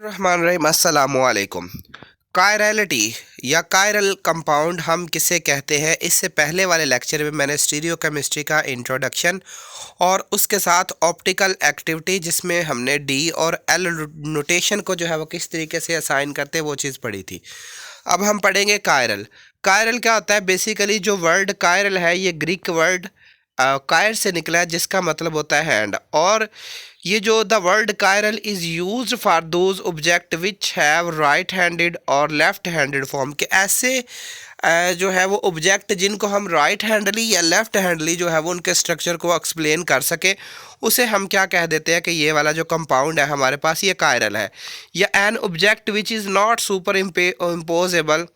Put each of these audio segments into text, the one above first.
रहमान रहीम अस्सलाम वालेकुम। कायरलिटी या कायरल कंपाउंड हम किसे कहते हैं, इससे पहले वाले लेक्चर में मैंने स्टीरियो केमिस्ट्री का इंट्रोडक्शन और उसके साथ ऑप्टिकल एक्टिविटी जिसमें हमने डी और एल नोटेशन को जो है वो किस तरीके से असाइन करते हैं वो चीज़ पढ़ी थी। अब हम पढ़ेंगे कायरल। कायरल क्या होता है? बेसिकली जो वर्ड कायरल है ये ग्रीक वर्ड कायर से निकला है जिसका मतलब होता है हैंड। और ये जो the word chiral is used for those object which have right handed और लेफ्ट हैंडेड फॉर्म के ऐसे जो है वो ऑब्जेक्ट जिनको हम राइट हैंडली या लेफ्ट हैंडली जो है वो उनके स्ट्रक्चर को एक्सप्लेन कर सके, उसे हम क्या कह देते हैं कि ये वाला जो कंपाउंड है हमारे पास ये कायरल है। या an object which is not super imposable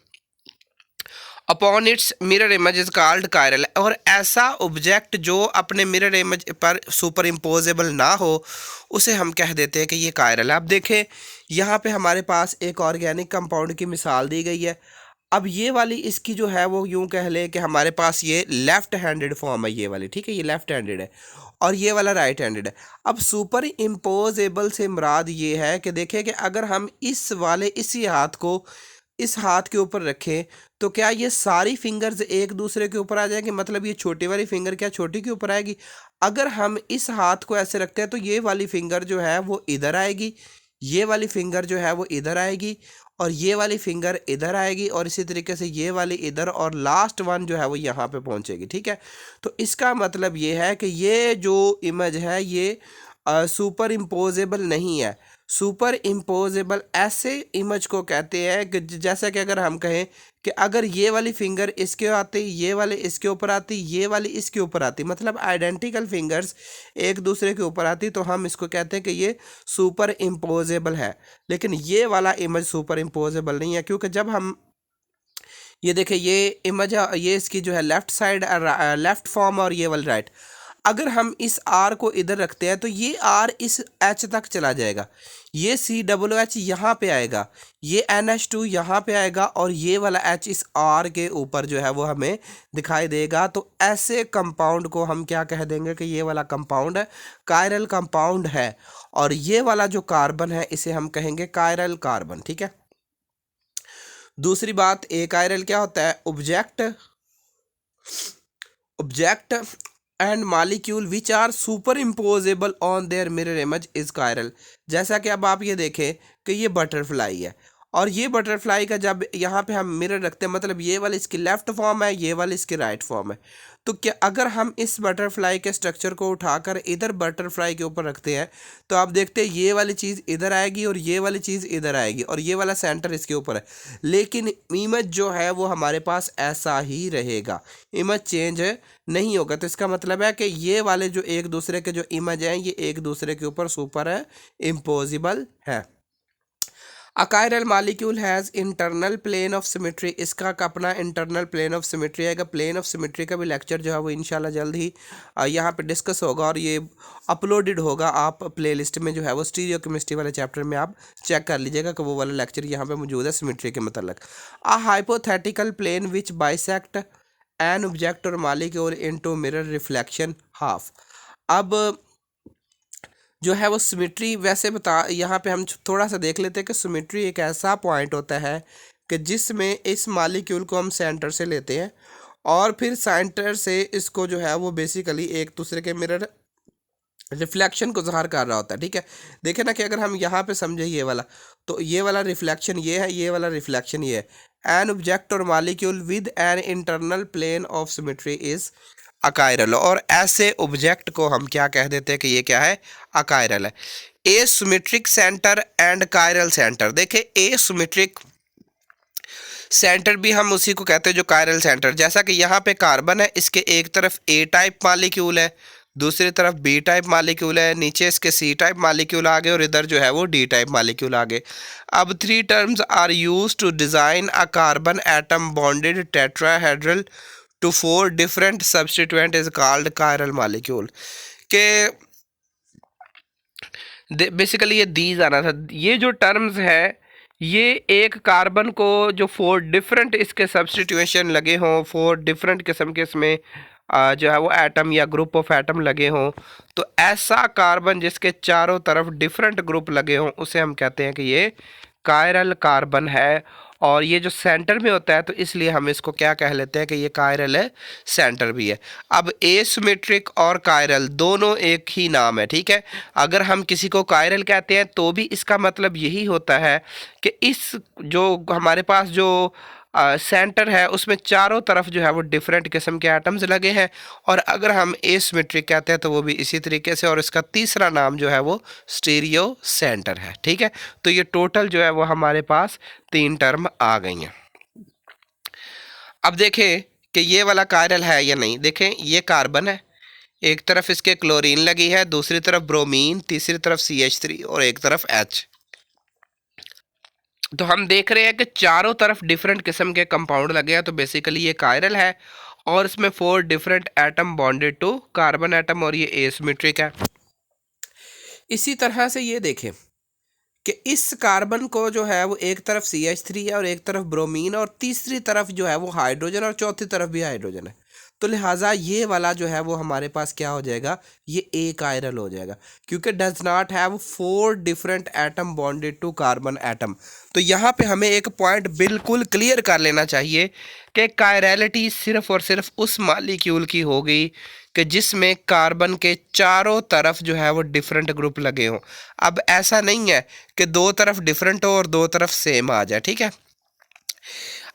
upon its mirror image is called chiral. और ऐसा ऑब्जेक्ट जो अपने मिरर इमेज पर सुपर इम्पोजेबल ना हो उसे हम कह देते हैं कि ये कायरल है। अब देखें यहाँ पे हमारे पास एक ऑर्गेनिक कंपाउंड की मिसाल दी गई है। अब ये वाली इसकी जो है वो यूं कह ले कि हमारे पास ये लेफ्ट हैंडेड फॉर्म है, ये वाली, ठीक है, ये लेफ्ट हैंडेड है और ये वाला राइट हैंडेड है। अब सुपर इम्पोजेबल से मुराद ये है कि देखें कि अगर हम इसी हाथ को इस हाथ के ऊपर रखें तो क्या ये सारी फिंगर्स एक दूसरे के ऊपर आ जाएगी? मतलब ये छोटी वाली फिंगर क्या छोटी के ऊपर आएगी? अगर हम इस हाथ को ऐसे रखते हैं तो ये वाली फिंगर जो है वो इधर आएगी, ये वाली फिंगर जो है वो इधर आएगी और ये वाली फिंगर इधर आएगी और इसी तरीके से ये वाली इधर और लास्ट वन जो है वो यहाँ पे पहुँचेगी, ठीक है। तो इसका मतलब ये है कि ये जो इमेज है ये सुपर इम्पोजेबल नहीं है। सुपर इम्पोजेबल ऐसे इमेज को कहते हैं कि जैसा कि अगर हम कहें कि अगर ये वाली फिंगर इसके आती, ये वाले इसके ऊपर आती, ये वाली इसके ऊपर आती, मतलब आइडेंटिकल फिंगर्स एक दूसरे के ऊपर आती, तो हम इसको कहते हैं कि ये सुपर इम्पोजेबल है। लेकिन ये वाला इमेज सुपर इम्पोजेबल नहीं है, क्योंकि जब हम ये देखें ये इमेज ये इसकी जो है लेफ्ट साइड लेफ्ट फॉर्म और ये वाला राइट, अगर हम इस आर को इधर रखते हैं तो ये आर इस एच तक चला जाएगा, ये सी डब्ल्यू एच यहाँ पे आएगा, ये एन एच टू यहाँ पे आएगा और ये वाला एच इस आर के ऊपर जो है वो हमें दिखाई देगा। तो ऐसे कंपाउंड को हम क्या कह देंगे कि ये वाला कंपाउंड है कायरल कंपाउंड है। और ये वाला जो कार्बन है इसे हम कहेंगे कायरल कार्बन, ठीक है। दूसरी बात, ए कायरल क्या होता है? Object and molecule which are superimposable on their mirror image is chiral. जैसा कि अब आप ये देखें कि ये बटरफ्लाई है और ये बटरफ्लाई का जब यहाँ पे हम मिरर रखते हैं, मतलब ये वाली इसकी लेफ्ट फॉर्म है, ये वाली इसकी राइट फॉर्म है, तो क्या अगर हम इस बटरफ्लाई के स्ट्रक्चर को उठाकर इधर बटरफ्लाई के ऊपर रखते हैं तो आप देखते हैं ये वाली चीज़ इधर आएगी और ये वाली चीज़ इधर आएगी और ये वाला सेंटर इसके ऊपर है, लेकिन इमेज जो है वो हमारे पास ऐसा ही रहेगा, इमेज चेंज नहीं होगा। तो इसका मतलब है कि ये वाले जो एक दूसरे के जो इमेज हैं ये एक दूसरे के ऊपर सुपर है इम्पोजिबल है। A chiral molecule has internal plane of symmetry, इसका अपना इंटरनल प्लेन ऑफ सिमेट्री आएगा। प्लेन ऑफ सिमेट्री का भी लेक्चर जो है वो इंशाल्लाह जल्द ही यहाँ पे डिस्कस होगा और ये अपलोडेड होगा, आप प्लेलिस्ट में जो है वो स्टीरियो केमिस्ट्री वाले चैप्टर में आप चेक कर लीजिएगा कि वो वाला लेक्चर यहाँ पे मौजूद है सिमेट्री के मतलब। A hypothetical plane which bisect an object और molecule into mirror reflection half. अब जो है वो सिमेट्री वैसे बता यहाँ पे हम थोड़ा सा देख लेते हैं कि सिमेट्री एक ऐसा पॉइंट होता है कि जिसमें इस मॉलिक्यूल को हम सेंटर से लेते हैं और फिर सेंटर से इसको जो है वो बेसिकली एक दूसरे के मिरर रिफ्लेक्शन को ज़ाहिर कर रहा होता है, ठीक है। देखे ना कि अगर हम यहाँ पे समझे ये वाला, तो ये वाला रिफ्लेक्शन ये है, ये वाला रिफ्लेक्शन ये है। एन ऑब्जेक्ट और molecule with an internal plane of symmetry is achiral. और ऐसे ऑब्जेक्ट को हम क्या कह देते हैं कि ये क्या है? अकायरल है। Asymmetric centre and chiral centre. देखें ए सिमेट्रिक सेंटर भी हम उसी को कहते हैं जो कायरल सेंटर। जैसा कि यहाँ पे कार्बन है, इसके एक तरफ ए टाइप मॉलिक्यूल है, दूसरी तरफ बी टाइप मॉलिक्यूल है, नीचे इसके सी टाइप मॉलिक्यूल आ गए और इधर जो है वो डी टाइप मॉलिक्यूल आ गए। अब three terms are use to design a carbon atom bonded tetrahedral to four different substituent is called chiral molecule. के बेसिकली ये दीज आना था, ये जो टर्म्स है ये एक कार्बन को जो फोर डिफरेंट इसके सब्सटीट्यूशन लगे हों, फोर डिफरेंट किस्म के इसमें जो है वो एटम या ग्रुप ऑफ एटम लगे हों, तो ऐसा कार्बन जिसके चारों तरफ डिफरेंट ग्रुप लगे हों उसे हम कहते हैं कि ये कायरल कार्बन है। और ये जो सेंटर में होता है तो इसलिए हम इसको क्या कह लेते हैं कि ये कायरल है, सेंटर भी है। अब एसिमेट्रिक और कायरल दोनों एक ही नाम है, ठीक है। अगर हम किसी को कायरल कहते हैं तो भी इसका मतलब यही होता है कि इस जो हमारे पास जो सेंटर है उसमें चारों तरफ जो है वो डिफरेंट किस्म के एटम्स लगे हैं। और अगर हम एसिमेट्रिक कहते हैं तो वो भी इसी तरीके से, और इसका तीसरा नाम जो है वो स्टीरियो सेंटर है, ठीक है। तो ये टोटल जो है वो हमारे पास 3 टर्म आ गई हैं। अब देखें कि ये वाला कायरल है या नहीं। देखें ये कार्बन है, एक तरफ इसके क्लोरीन लगी है, दूसरी तरफ ब्रोमीन, तीसरी तरफ CH3 और एक तरफ H। तो हम देख रहे हैं कि चारों तरफ डिफरेंट किस्म के कंपाउंड लगे हैं, तो बेसिकली ये कायरल है। और इसमें 4 different atom bonded to carbon atom, और ये एसिमेट्रिक है। इसी तरह से ये देखें कि इस कार्बन को जो है वो एक तरफ CH3 है और एक तरफ ब्रोमीन, और तीसरी तरफ जो है वो हाइड्रोजन, और चौथी तरफ भी हाइड्रोजन है। तो लिहाजा ये वाला जो है वो हमारे पास क्या हो जाएगा, ये ए कायरल हो जाएगा, क्योंकि does not have 4 different atom bonded to carbon atom. तो यहाँ पे हमें एक पॉइंट बिल्कुल क्लियर कर लेना चाहिए कि कायरलिटी सिर्फ और सिर्फ उस मॉलिक्यूल की होगी कि जिसमें कार्बन के चारों तरफ जो है वो डिफरेंट ग्रुप लगे हों। अब ऐसा नहीं है कि दो तरफ डिफरेंट हो और दो तरफ सेम आ जाए, ठीक है।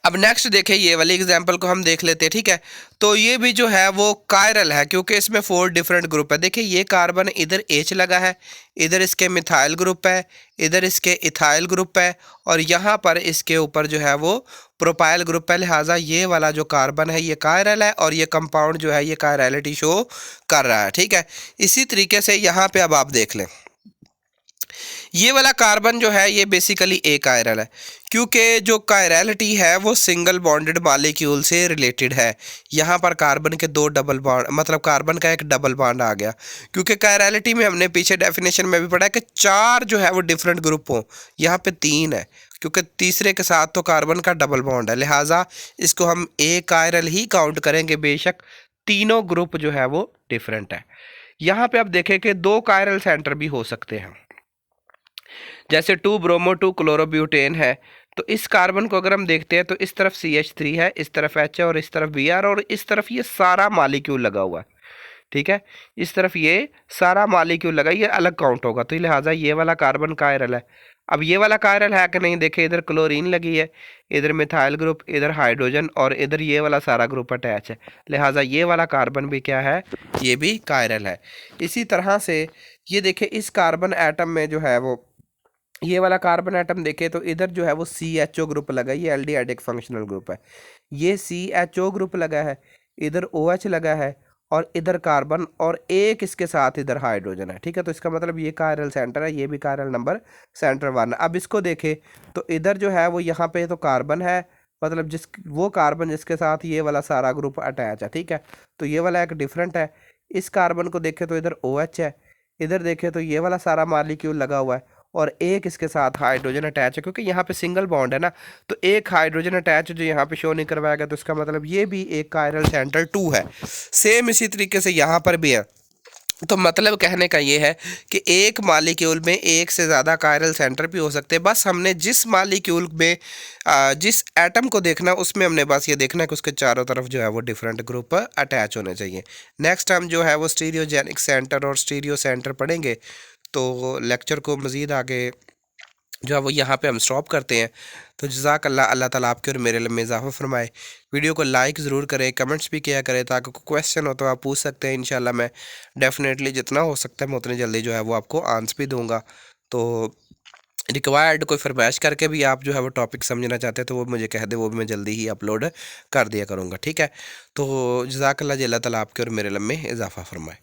अब नेक्स्ट देखें, ये वाली एग्जांपल को हम देख लेते हैं, ठीक है। तो ये भी जो है वो कायरल है, क्योंकि इसमें 4 डिफरेंट ग्रुप है। देखिए ये कार्बन इधर H लगा है, इधर इसके मिथाइल ग्रुप है, इधर इसके इथाइल ग्रुप है, और यहाँ पर इसके ऊपर जो है वो प्रोपाइल ग्रुप है। लिहाजा ये वाला जो कार्बन है ये कायरल है, और ये कंपाउंड जो है ये कायरलिटी शो कर रहा है, ठीक है। इसी तरीके से यहाँ पे अब आप देख लें, ये वाला कार्बन जो है ये बेसिकली ए कायरल है, क्योंकि जो कायरलिटी है वो सिंगल बॉन्डेड मॉलिक्यूल से रिलेटेड है। यहाँ पर कार्बन के 2 डबल बॉन्ड, मतलब कार्बन का एक डबल बॉन्ड आ गया, क्योंकि कायरलिटी में हमने पीछे डेफिनेशन में भी पढ़ा है कि 4 जो है वो डिफरेंट ग्रुप हों, यहाँ पे 3 है, क्योंकि तीसरे के साथ तो कार्बन का डबल बॉन्ड है। लिहाजा इसको हम ए कायरल ही काउंट करेंगे, बेशक तीनों ग्रुप जो है वो डिफरेंट है। यहाँ पे आप देखें कि 2 कायरल सेंटर भी हो सकते हैं, जैसे 2 ब्रोमो 2 क्लोरोब्यूटेन है। तो इस कार्बन को अगर हम देखते हैं तो इस तरफ CH3 है, इस तरफ H है, और इस तरफ Br, और इस तरफ ये सारा मॉलिक्यूल लगा हुआ है, ठीक है। इस तरफ ये सारा मॉलिक्यूल लगा, ये अलग काउंट होगा, तो लिहाजा ये वाला कार्बन कायरल है। अब ये वाला कायरल है कि नहीं, देखे इधर क्लोरीन लगी है, इधर मिथाइल ग्रुप, इधर हाइड्रोजन, और इधर ये वाला सारा ग्रुप अटैच है। लिहाजा ये वाला कार्बन भी क्या है, ये भी कायरल है। इसी तरह से ये देखे इस कार्बन एटम में जो है वो ये वाला कार्बन एटम देखे तो इधर जो है वो CHO ग्रुप लगा है, ये एल्डिहाइडिक फंक्शनल ग्रुप है। ये CHO ग्रुप लगा है, इधर OH लगा है, और इधर कार्बन, और एक इसके साथ इधर हाइड्रोजन है, ठीक है। तो इसका मतलब ये कायरल सेंटर है, ये भी कायरल नंबर सेंटर 1। अब इसको देखे तो इधर जो है वो यहाँ पे तो कार्बन है, मतलब वो कार्बन जिसके साथ ये वाला सारा ग्रुप अटैच है, ठीक है। तो ये वाला एक डिफरेंट है। इस कार्बन को देखे तो इधर OH है, इधर देखे तो ये वाला सारा मॉलिक्यूल लगा हुआ है, और एक इसके साथ हाइड्रोजन अटैच है, क्योंकि यहाँ पे सिंगल बॉन्ड है ना, तो एक हाइड्रोजन अटैच जो यहाँ पे शो नहीं करवाया गया, तो इसका मतलब ये भी एक कायरल सेंटर 2 है। सेम इसी तरीके से यहाँ पर भी है। तो मतलब कहने का ये है कि एक मॉलिक्यूल में एक से ज़्यादा कायरल सेंटर भी हो सकते हैं। बस हमने जिस मॉलिक्यूल में जिस एटम को देखना, उसमें हमने बस ये देखना है कि उसके चारों तरफ जो है वो डिफरेंट ग्रुप अटैच होने चाहिए। नेक्स्ट हम जो है वो स्टीरियोजेनिक सेंटर और स्टीरियो सेंटर पढ़ेंगे। तो लेक्चर को मज़ीद आगे जो है वो यहाँ पे हम स्टॉप करते हैं। तो जज़ाक अल्लाह, अल्लाह ताला आपके और मेरे इल्म में इजाफ़ा फरमाए। वीडियो को लाइक ज़रूर करें, कमेंट्स भी किया करें, ताकि कोई क्वेश्चन हो तो आप पूछ सकते हैं। इंशाल्लाह मैं डेफ़िनेटली जितना हो सकता है मैं उतनी जल्दी जो है वो आपको आंसर भी दूँगा। तो रिक्वायर्ड कोई फरमाइश करके भी आप जो है वो टॉपिक समझना चाहते हैं तो वो मुझे कह दे, वो भी मैं जल्दी ही अपलोड कर दिया करूँगा, ठीक है। तो जज़ाक अल्लाह, अल्लाह ताला आपके और मेरे इल्म में इजाफ़ा फरमाए।